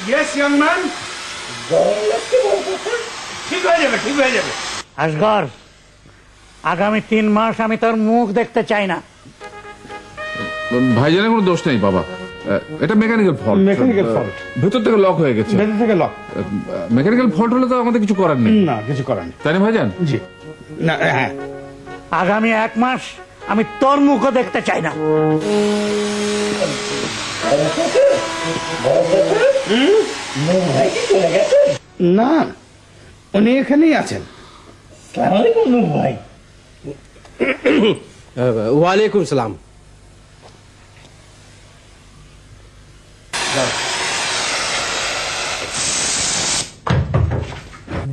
Yes young man, ঠিক হয়ে যাবে, ঠিক হয়ে যাবে। আসগর, আগামী 3 মাস আমি তোর মুখ দেখতে চাই না। ভাইজানের কোনো দোষ নেই বাবা, এটা মেকানিক্যাল ফল্ট। মেকানিক্যাল ফল্ট, ভেতর থেকে লক হয়ে গেছে। ভেতর থেকে লক। মেকানিক্যাল ফল্ট হলে তো আমাদের কিছু করার নেই। না, কিছু করার নেই। তাই না ভাইজান? জি না, হ্যাঁ। আগামী 1 মাস আমি তোর মুখও দেখতে চাই না। না, উনি এখানেই আছেন। ভাই, ওয়ালাইকুম সালাম।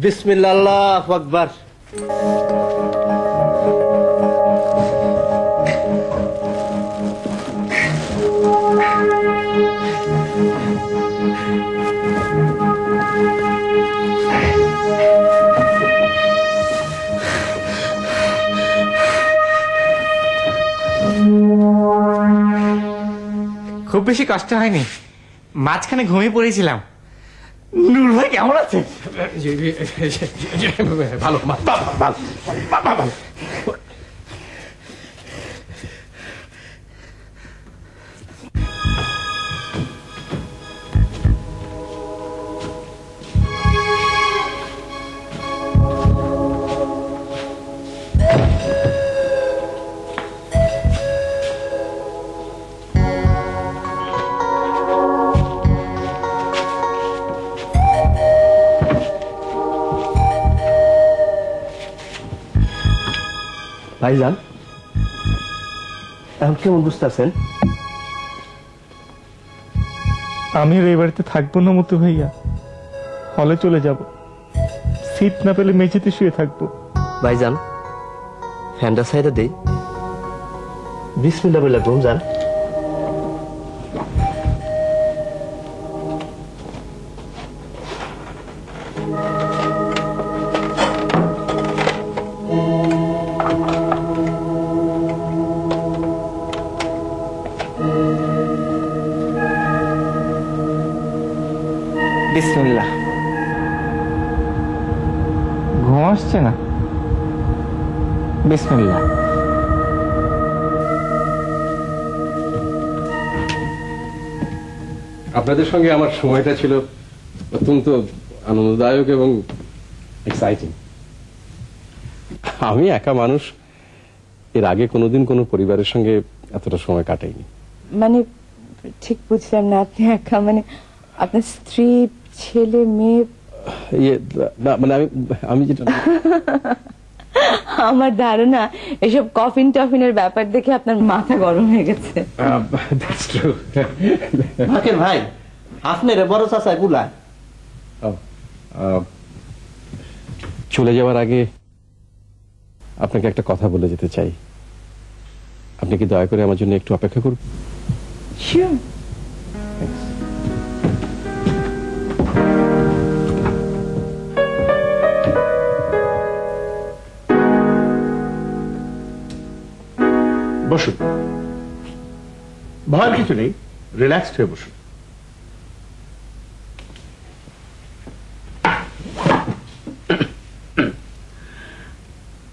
বিসমিল্লাহ, আল্লাহু আকবার। খুব বেশি কষ্ট হয়নি, মাঝখানে ঘুমিয়ে পড়েছিলাম। নূর ভাই কেমন আছে? ভালো ভালো ভালো। ভাইজান, এখন কেমন বুঝতেছেন? আমি এই বাড়িতে থাকবো না মতো ভাইয়া, হলে চলে যাব। সিট না পেলে মেঝেতে শুয়ে থাকবো। ভাইজান, ফ্যানটা সাইডে দেই। বিসমিল্লাহ বলে ঘুম যান। বিসমিল্লাহ। ঘুম আসছে না? বিসমিল্লাহ। আপনাদের সঙ্গে আমার সময়টা ছিল অত্যন্ত আনন্দদায়ক এবং এক্সাইটিং। আমি একা মানুষ, এর আগে কোনোদিন কোনো পরিবারের সঙ্গে এতটা সময় কাটাইনি। মানে ঠিক বুঝলাম না, আপনি একা মানে আপনার স্ত্রী, ছেলে, মেয়ে? না মানে আমি যেটা আমার ধারণা এসব কফিন টফিনের ব্যাপার দেখে আপনার মাথা গরম হয়ে গেছে। ভাই, আপনার বড় চাচা গুলায় চলে যাওয়ার আগে আপনাকে একটা কথা বলে যেতে চাই। আপনি কি দয়া করে আমার জন্য একটু অপেক্ষা করুন? শিওর। বসুন, ভয়ের কিছু নেই, রিল্যাক্সড হয়ে বসুন।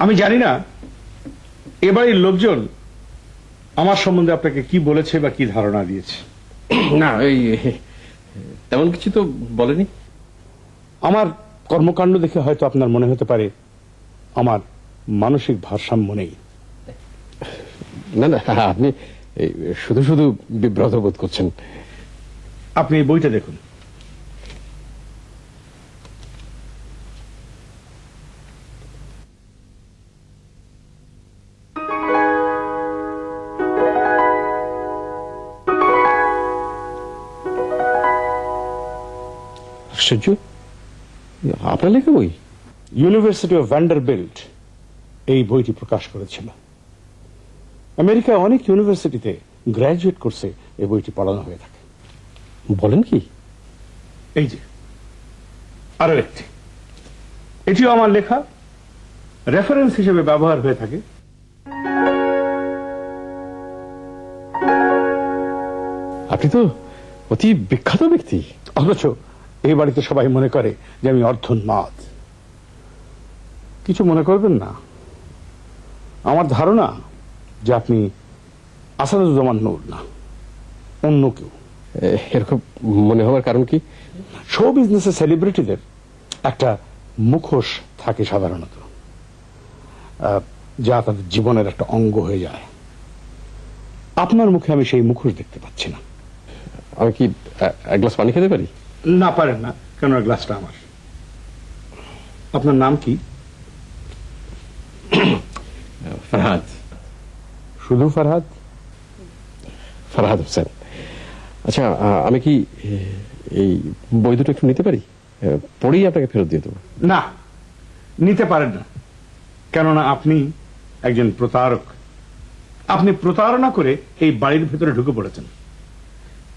আমি জানি না এবারের লোকজন আমার সম্বন্ধে আপনাকে কি বলেছে বা কি ধারণা দিয়েছে। না, এই তেমন কিছু তো বলেনি। আমার কর্মকাণ্ড দেখে হয়তো আপনার মনে হতে পারে আমার মানসিক ভারসাম্য নেই। না না, আপনি শুধু শুধু বিব্রত বোধ করছেন। আপনি এই বইটা দেখুন। আশ্চর্য, আপনার লেখা বই? ইউনিভার্সিটি অফ ভ্যান্ডারবিল্ট এই বইটি প্রকাশ করেছিল। আমেরিকায় অনেক ইউনিভার্সিটিতে গ্র্যাজুয়েট কোর্সে এই বইটি পড়ানো হয়ে থাকে। বলেন কি? এই যে আরো একটি, এটিও আমার লেখা, রেফারেন্স হিসেবে ব্যবহার হয়ে থাকে। আপনি তো অতি বিখ্যাত ব্যক্তি। অথচ এই বাড়িতে সবাই মনে করে যে আমি অর্ধোন্মাদ। কিছু মনে করবেন না, আমার ধারণা যে আপনি আসাদুজ্জামান নূর না, অন্য কেউ। এরকম মনে হওয়ার কারণ কি? শো বিজনেসের সেলিব্রিটিদের একটা মুখোশ থাকে সাধারণত, যা তাদের জীবনের একটা অঙ্গ হয়ে যায়। আপনার মুখে আমি সেই মুখোশ দেখতে পাচ্ছি না। আমি কি এক গ্লাস পানি খেতে পারি? না, পারেন না, কেন? গ্লাসটা আমার। আপনার নাম কি? ফরহাদ। শুধু ফরহাদ? ফরহাদ হোসেন। আচ্ছা, আমি কি এই বই দুটো একটু নিতে পারি? পড়েই আপনাকে ফেরত দিয়ে দেবো। না, নিতে পারেন না, কেননা আপনি একজন প্রতারক। আপনি প্রতারণা করে এই বাড়ির ভেতরে ঢুকে পড়েছেন।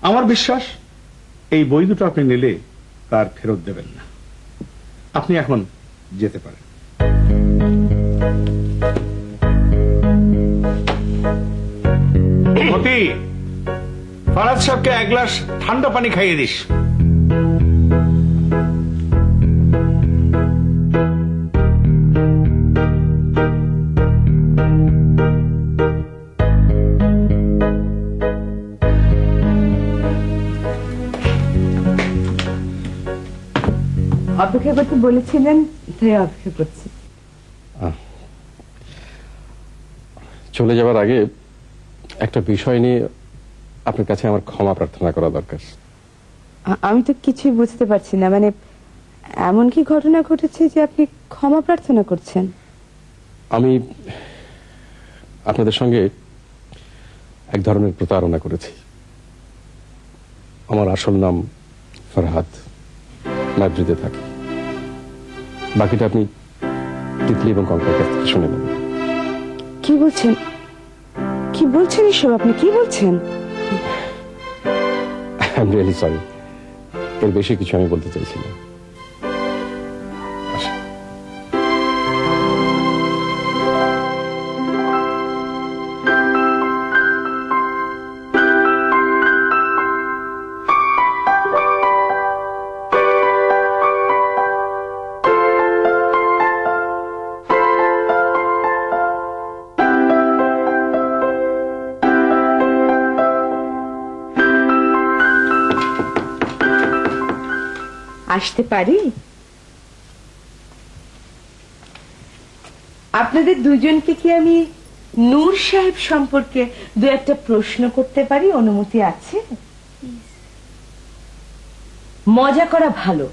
আমার বিশ্বাস এই বই দুটো আপনি নিলে তার ফেরত দেবেন না। আপনি এখন যেতে পারেন। মতি, ফরহাদ সাহেবকে এক গ্লাস ঠান্ডা পানি খাইয়ে দিস। অপেক্ষা করতে বলেছিলেন, তাই অপেক্ষা করছি। চলে যাওয়ার আগে একটা বিষয় নিয়ে আপনার কাছে আমার ক্ষমা প্রার্থনা করা দরকার। আমি তো কিছুই বুঝতে পারছি না, মানে এমন কি ঘটনা ঘটেছে যে আপনি ক্ষমা প্রার্থনা করছেন? আমি আপনাদের সঙ্গে এক ধরনের প্রতারণা করেছি। আমার আসল নাম ফরহাদ, লাইব্রেরিতে থাকি। বাকিটা আপনি তিতলি এবং কঙ্কার কাছ থেকে শুনে নেবেন। কি বলছেন? কি বলছেন এসব? আপনি কি বলছেন? I am really sorry. এর বেশি কিছু আমি বলতে চাইছি না। আসতে পারি? আপনাদের দুজনকে কি আমি নূর সাহেব সম্পর্কে দু একটা প্রশ্ন করতে পারি? অনুমতি আছে? মজা করা ভালো,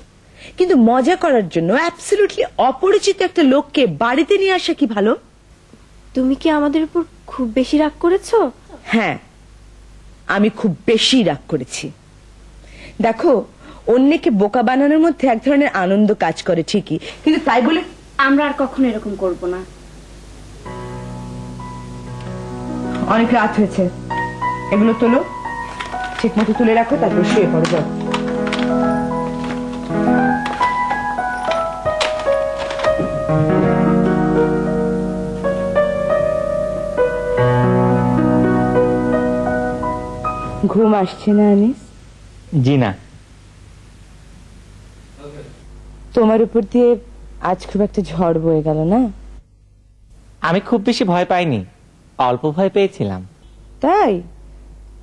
কিন্তু মজা করার জন্য অ্যাবসলিউটলি অপরিচিত একটা লোককে বাড়িতে নিয়ে আসা কি ভালো? তুমি কি আমাদের উপর খুব বেশি রাগ করেছো? হ্যাঁ, আমি খুব বেশি রাগ করেছি। দেখো, অন্যকে বোকা বানানোর মধ্যে এক ধরনের আনন্দ কাজ করে ঠিকই, কিন্তু তাই বলে আমরা আর কখনো এরকম করব না। অনেক রাত হয়েছে, এগুলো তোলো, ঠিক মতো তুলে রাখো, তারপর শুয়ে পড়ো। যাও। ঘুম আসছে না আনিস? জি না। তোমার উপর দিয়ে আজ খুব একটা ঝড় বয়ে গেল না? আমি খুব বেশি ভয় পাইনি, অল্প ভয় পেয়েছিলাম। তাই?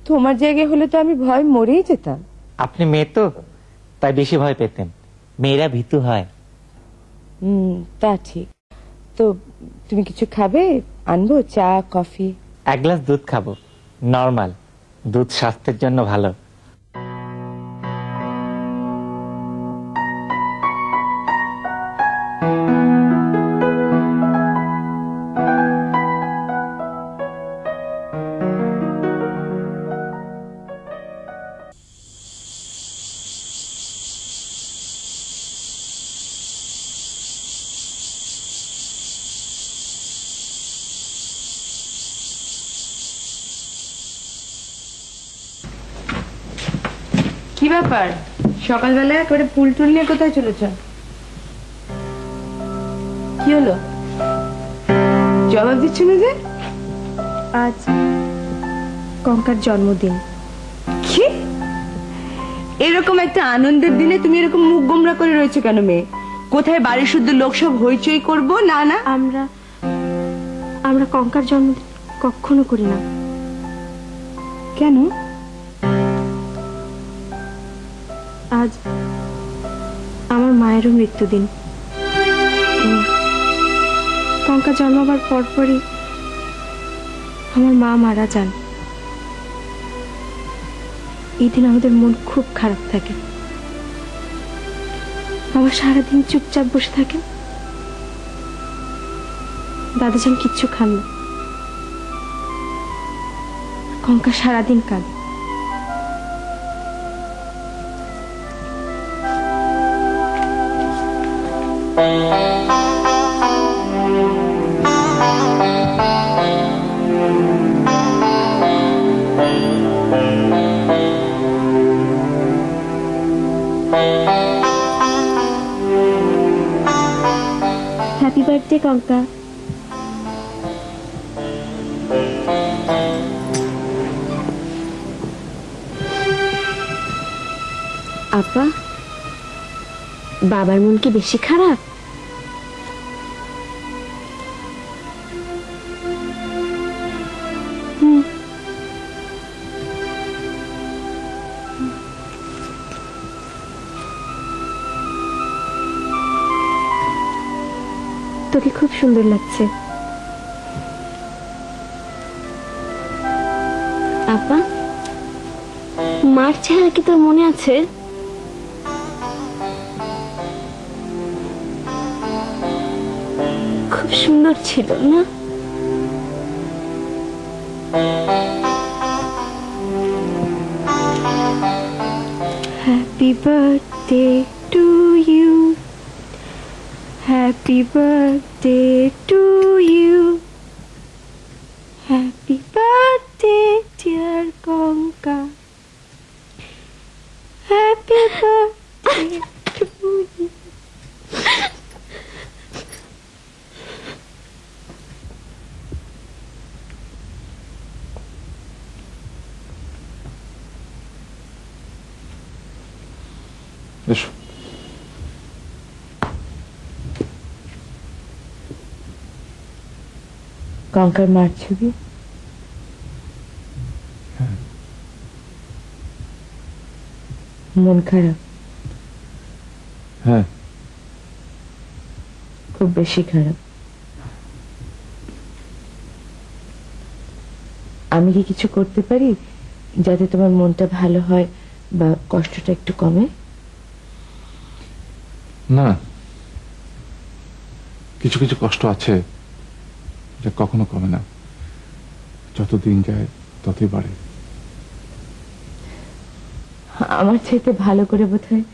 তোমার জায়গায় হলে তো আমি ভয় মরেই যেতাম। আপনি মেয়ে তো, তাই বেশি ভয় পেতেন। মেয়েরা ভীতু হয়। তা ঠিক। তো তুমি কিছু খাবে? আনবো চা, কফি? এক গ্লাস দুধ খাবো, নরমাল দুধ স্বাস্থ্যের জন্য ভালো। কি ব্যাপার, সকালবেলা একেবারে ফুল টুল নিয়ে কোথায় চলেছ? কি হলো, জবাব দিচ্ছ না যে? আজ কঙ্কার জন্মদিন। কি? এরকম একটা আনন্দের দিনে তুমি এরকম মুখ গোমরা করে রয়েছে কেন মেয়ে? কোথায় বাড়ি শুদ্ধ লোক সব হইচই করবো? না না, আমরা কঙ্কার জন্মদিন কখনো করি না। কেন? আজ আমার মায়েরও মৃত্যুদিন। কঙ্কা জন্মাবার পরপরই আমার মা মারা যান। এই দিন আমাদের মন খুব খারাপ থাকে। বাবা সারাদিন চুপচাপ বসে থাকেন, দাদাজান কিচ্ছু খান না। কঙ্কা সারাদিন কাঁদে। Happy birthday Kanka. আপা, বাবার মন কি বেশি খারাপ? তোকে খুব সুন্দর লাগছে। আপা, মার চেহারা কি তোর মনে আছে? খুব সুন্দর ছিল না? Happy birthday to you, happy birthday to you, happy birthday dear Kanka, happy birthday to you. এসো। কঙ্কার মার ছবি? মন খারাপ? হ্যাঁ, খুব বেশি খারাপ? আমি কি কিছু করতে পারি যাতে তোমার মনটা ভালো হয় বা কষ্টটা একটু কমে? না, কিছু কিছু কষ্ট আছে যা কখনো কমে না, যত দিন যায় ততই বাড়ে। আমার চাইতে ভালো করে বোধহয়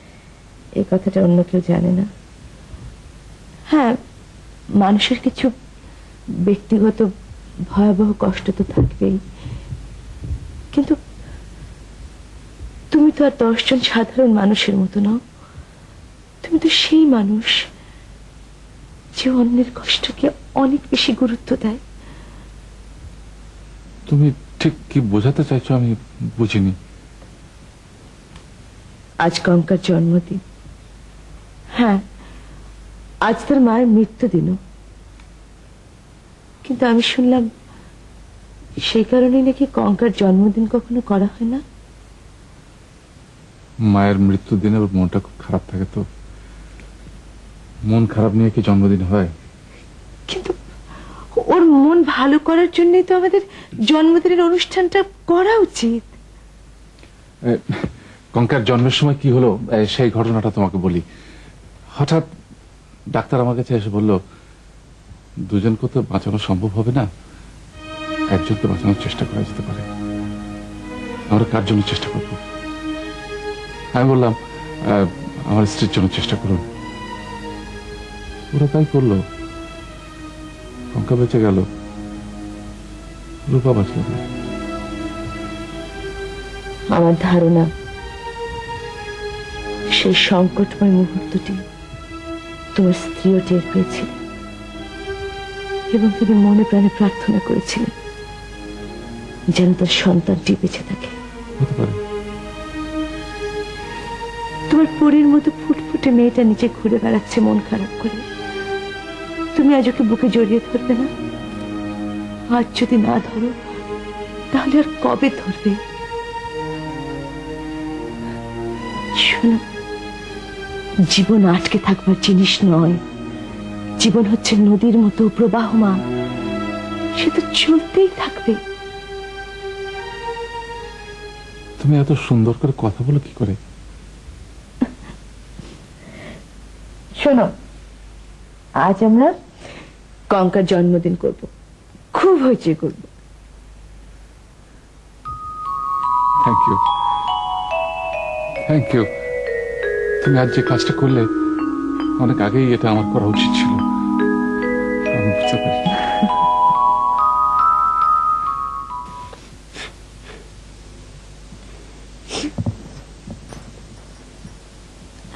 এই কথাটা অন্য কেউ জানে না। হ্যাঁ, মানুষের কিছু ব্যক্তিগত ভয়াবহ কষ্ট তো থাকবেই, কিন্তু তুমি তো আর 10 জন সাধারণ মানুষের মতো নও। তুমি তো সেই মানুষ যে অন্যের কষ্টকে অনেক বেশি গুরুত্ব দেয়। তুমি ঠিক কি বোঝাতে চাইছো আমি বুঝিনি। আজ কঙ্কার জন্মদিন। হ্যাঁ, আজ তার মায়ের মৃত্যুদিনও। কিন্তু আমি শুনলাম সেই কারণেই নাকি কঙ্কার জন্মদিন কখনো করা হয় না। মায়ের মৃত্যুর দিনে ওর মনটা খুব খারাপ থাকে, তো মন খারাপ নিয়ে কি জন্মদিন হয়? কিন্তু ওর মন ভালো করার জন্যই তো আমাদের জন্মদিনের অনুষ্ঠানটা করা উচিত। কঙ্কার জন্মের সময় কি হলো সেই ঘটনাটা তোমাকে বলি। হঠাৎ ডাক্তার আমার কাছে এসে বলল, দুজনকে তো বাঁচানো সম্ভব হবে না, একজনকে বাঁচানোর চেষ্টা করা যেতে পারে। আমরা কার জন্য চেষ্টা করব? আমি বললাম, আমার স্ত্রীর জন্য চেষ্টা করুন। ওরা তাই করলো। কঙ্কা বেঁচে গেল, রূপা বাঁচল না। আমার ধারণা সেই সংকটময় মুহূর্তটি তোমার স্ত্রীও টের পেয়েছিলেন এবং তিনি মনে প্রাণে প্রার্থনা করেছিলেন যেন তার সন্তানটি বেঁচে থাকে। হতে পারে, তোমার পরীর মতো ফুটফুটে মেয়েটা নিচে ঘুরে বেড়াচ্ছে মন খারাপ করে। তুমি আজ ওকে বুকে জড়িয়ে ধরবে না? আজ যদি না ধরো তাহলে আর কবে ধরবে? শোনো, জীবন আটকে থাকবার জিনিস নয়। জীবন হচ্ছে নদীর মতো প্রবাহমান, সে তো চলতেই থাকবে। তুমি এত সুন্দর করে কথা বলো কি করে? শোনো, আজ আমরা কঙ্কার জন্মদিন করব, খুব হইচই করব। Thank you, thank you. তুমি আজ যে কাজটা করলে অনেক আগেই এটা আমার করা উচিত ছিল। আমি বুঝতে পারি।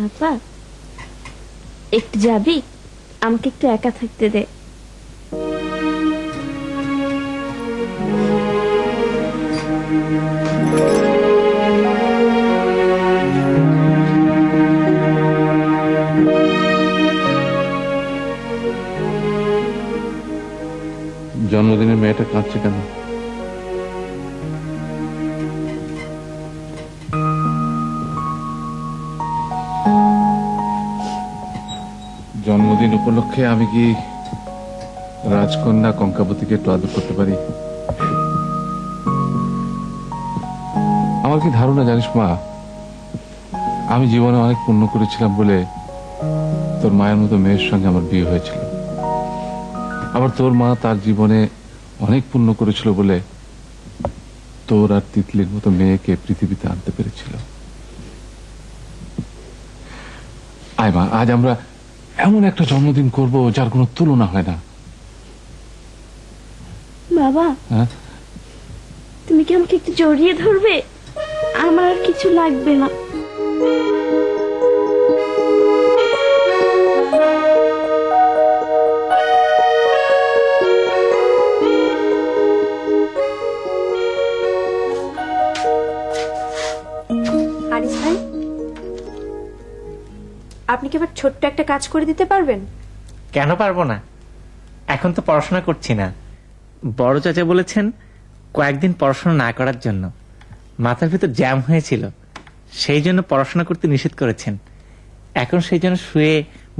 আপা, একটু যাবি? আমাকে একটু একা থাকতে দে। জন্মদিনের মেয়েটা কাঁদছে কেন? জন্মদিন উপলক্ষে আমি কি রাজকন্যা কঙ্কাবতীকে একটু আদর করতে পারি? আমার কি ধারণা জানিস মা, আমি জীবনে অনেক পুণ্য করেছিলাম বলে তোর মায়ের মতো মেয়ের সঙ্গে আমার বিয়ে হয়েছিল। আবার তোর মা তার জীবনে অনেক পুণ্য করেছিল বলে তোর আর তিতলির মতো মেয়েকে পৃথিবীতে আনতে পেরেছিল। আয় মা, আজ আমরা এমন একটা জন্মদিন করব যার কোনো তুলনা হয় না। বাবা, হ্যাঁ, তুমি কি আমাকে একটু জড়িয়ে ধরবে? আমার আর কিছু লাগবে না। হারিস ভাই, আপনি কি আবার ছোট্ট একটা কাজ করে দিতে পারবেন? কেন পারবো না? এখন তো পড়াশোনা করছি না। বড় চাচা বলেছেন কয়েকদিন পড়াশোনা না করার জন্য। মাথার ভিতর জ্যাম হয়েছিল, সেই জন্য পড়াশোনা করতে নিষেধ করেছেন। এখন সেই জন্য শুয়ে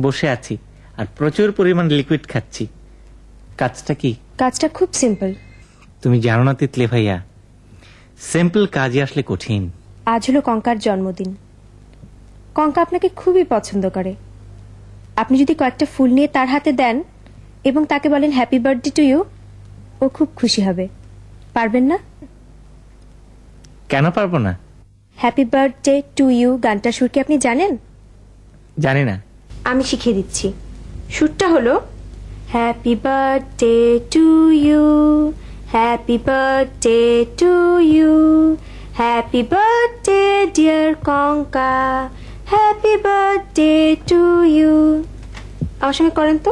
বসে আছি আর প্রচুর পরিমাণ লিকুইড খাচ্ছি। কাজটা কি? কাজটা খুব সিম্পল। তুমি জানো না তিতলি ভাইয়া, সিম্পল কাজই আসলে কঠিন। আজ হলো কঙ্কার জন্মদিন। কঙ্কা আপনাকে খুবই পছন্দ করে। আপনি যদি কয়েকটা ফুল নিয়ে তার হাতে দেন এবং তাকে বলেন হ্যাপি বার্থডে টু ইউ, ও খুব খুশি হবে। পারবেন না? কেন পারবো না? হ্যাপি বার্থডে টু ইউ গানটার সুর কি আপনি জানেন? জানি না। আমি শিখিয়ে দিচ্ছি। সুরটা হলো happy birthday to you, happy birthday to you, happy birthday dear Kanka, happy birthday to you. আমার সঙ্গে করেন তো।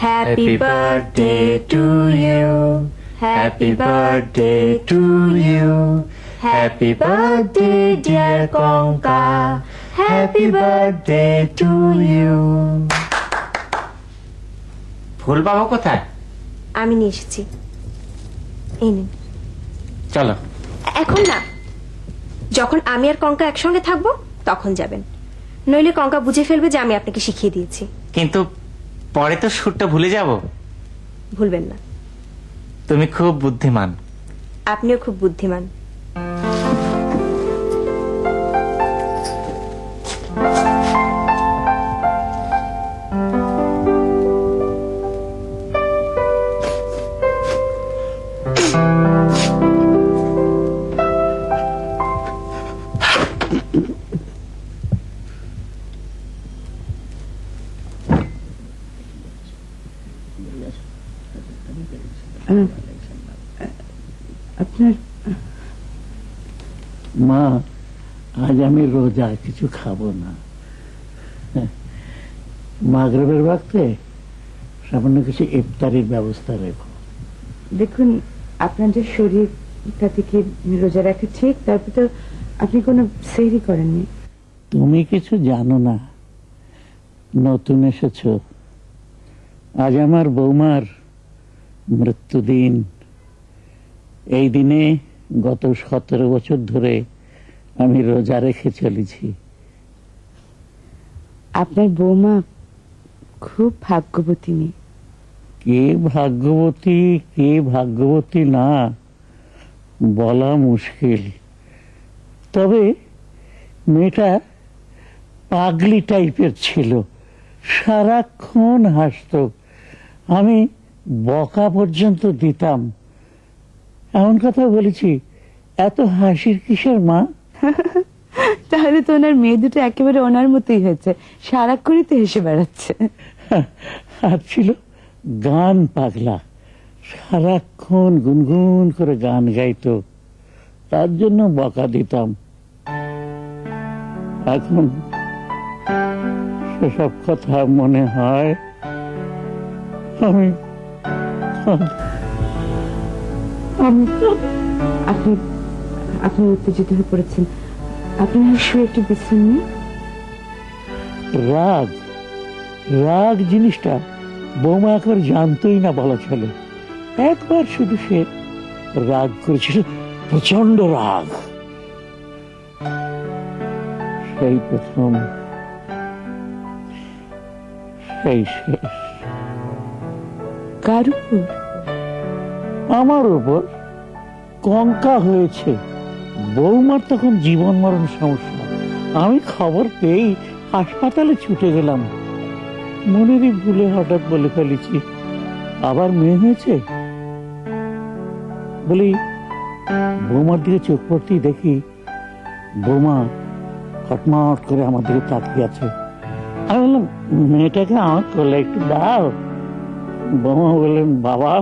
Happy birthday to you, happy birthday to you, happy birthday dear Kanka, happy birthday to you. ফুল পাবো কোথায়? আমি নিয়ে এসেছি, এই নিন। চলো। এখন না, যখন আমি আর কঙ্কা একসঙ্গে থাকবো তখন যাবেন, নইলে কঙ্কা বুঝে ফেলবে যে আমি আপনাকে শিখিয়ে দিয়েছি। কিন্তু পরে তো সুরটা ভুলে যাব। ভুলবেন না। তুমি খুব বুদ্ধিমান। আপনিও খুব বুদ্ধিমান। আপনার মা, আজ আমি রোজা, কিছু খাবো না। মাগরিবের ওয়াক্তে সামান্য কিছু ইফতারির ব্যবস্থা রেখো। দেখুন, আপনার যে শরীর তা থেকে রোজা রাখা ঠিক, তারপর তো আপনি কোনো সেহরি করেননি। তুমি কিছু জানো না, নতুন এসেছ। আজ আমার বৌমার মৃত্যুদিন। এই দিনে গত 17 বছর ধরে আমি রোজা রেখে চলেছি। আপনার বৌমা খুব ভাগ্যবতী মেয়ে। কে ভাগ্যবতী কে ভাগ্যবতী না বলা মুশকিল। তবে মেয়েটা পাগলি টাইপের ছিল, সারাক্ষণ হাসতো। আমি বকা পর্যন্ত দিতাম। এমন কথা বলেছি, এত হাসির কিসের মা? তাহলে তো ওনার মেয়ে দুটো একেবারে ওনার মতোই হয়েছে, সারাক্ষণই তো হেসে বেড়াচ্ছে। আর ছিল গান পাগলা, সারাক্ষণ গুনগুন করে গান গাইতো, তার জন্য বকা দিতাম। এখন সেসব কথা মনে হয় আমি আপনি আপনি উত্তেজিত হয়ে পড়েছেন, আপনি শুয়ে একটু বিশ্রাম নিন। রাগ রাগ জিনিসটা বৌমা একবার জানতোই না বলা চলে। একবার শুধু সে রাগ করেছিল, প্রচন্ড রাগ। সেই প্রথম, সেই শেষ। কার উপর? আমার উপর। কঙ্কা হয়েছে। বৌমার তখন জীবন মরণ সমস্যা। আমি খবর পেয়েই হাসপাতালে ছুটে গেলাম। মনেরই ভুলে হঠাৎ বলে ফেলেছি, আবার মেয়ে হয়েছে বলি। বৌমার দিকে চোখ পড়তেই দেখি বৌমা খটমট করে আমার দিকে তাকিয়ে আছে। আমি বললাম, মেয়েটাকে আমার কোলে একটু দাও। বৌমা বললেন, বাবা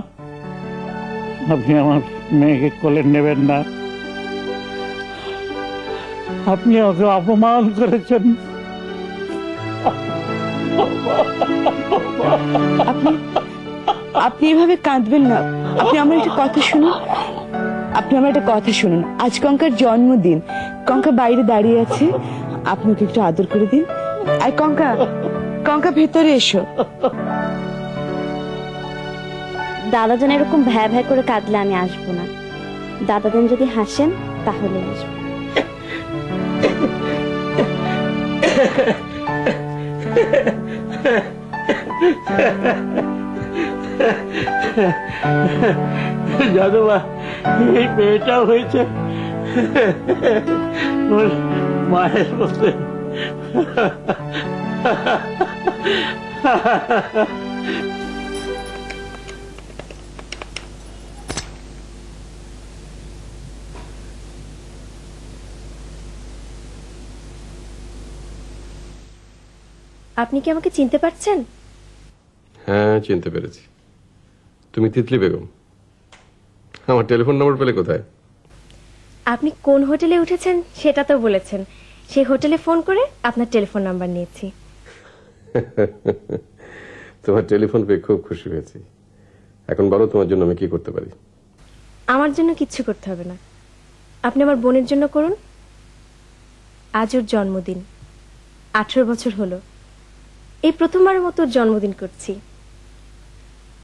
আপনি আমার মেয়েকে কোলে নেবেন না, আপনি ওকে অপমান করেছেন। আপনি এভাবে কাঁদবেন না। আপনি আমার একটা কথা শুনুন, আজ কঙ্কার জন্মদিন। কঙ্কা বাইরে দাঁড়িয়ে আছে, আপনি ওকে একটু আদর করে দিন। আর কঙ্কা ভেতরে এসো। দাদাজান এরকম ভ্যা ভ্যা করে কাঁদলে আমি আসবো না। দাদাজান যদি হাসেন তাহলে আসবো। জাদুবা, এই মেয়েটা হয়েছে ওর মায়ের মধ্যে। আপনি কি আমাকে চিনতে পারছেন? হ্যাঁ, চিনতে পেরেছি। তুমি তিতলি বেগম। আমার টেলিফোন নম্বর পেলে কোথায়? আপনি কোন হোটেলে উঠেছেন সেটা তো বলেছেন। সেই হোটেলে ফোন করে আপনার টেলিফোন নাম্বার নিয়েছি। তোমার টেলিফোন পেয়ে খুব খুশি হয়েছি। এখন বলো, তোমার জন্য আমি কি করতে পারি? আমার জন্য কিচ্ছু করতে হবে না, আপনি আমার বোনের জন্য করুন। আজ ওর জন্মদিন, 18 বছর হলো। এই প্রথমবারের মতো ওর জন্মদিন করছি।